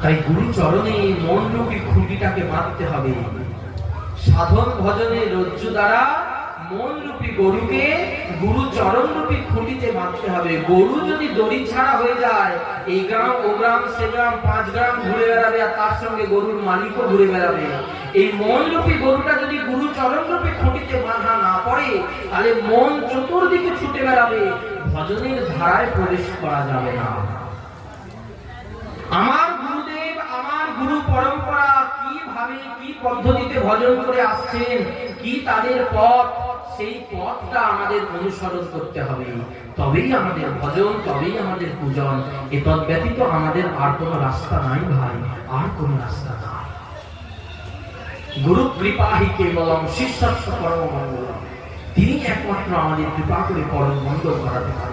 তাই গুরু চরণে মন রূপী খুঁটিটাকে বাঁধতে হবে। সাধন ভজনের রজ্জু দ্বারা মন রূপী গরুকে গুরু চরণ রূপী খুঁটিতে বাঁধতে হবে। গরু যদি দড়ি ছাড়া হয়ে যায়, এই গ্রাম ও গ্রাম সে গ্রাম 5 গ্রাম ঘুরে বেড়াবে, আর তার সঙ্গে গরুর মালিকও ঘুরে বেড়াবে। এই মন রূপী গরুটা যদি গুরু চরণ রূপী খুঁটিতে বাঁধা না পড়ে, তাহলে মন চতুর্দিকে ছুটে বেড়াবে, ভজনের ধারায় প্রবেশ করা যাবে না। আমার গুরুদেব, আমার গুরু পরম্পরা কিভাবে কি পদ্ধতিতে ভজন করে আসছেন, কি তাদের পথ, সেই পথটা আমাদের অনুসরণ করতে হবে। তবেই আমাদের ভজন, তবেই আমাদের পূজন। এতদ ব্যতীত আমাদের আর কোনো রাস্তা নাই ভাই, আর কোনো রাস্তা নাই। গুরু কৃপাহি কেবলম শিষ্যস্য পরম মঙ্গলম। তিনি একমাত্র আমাদের কৃপা করে পরম মঙ্গল করাতে পারেন।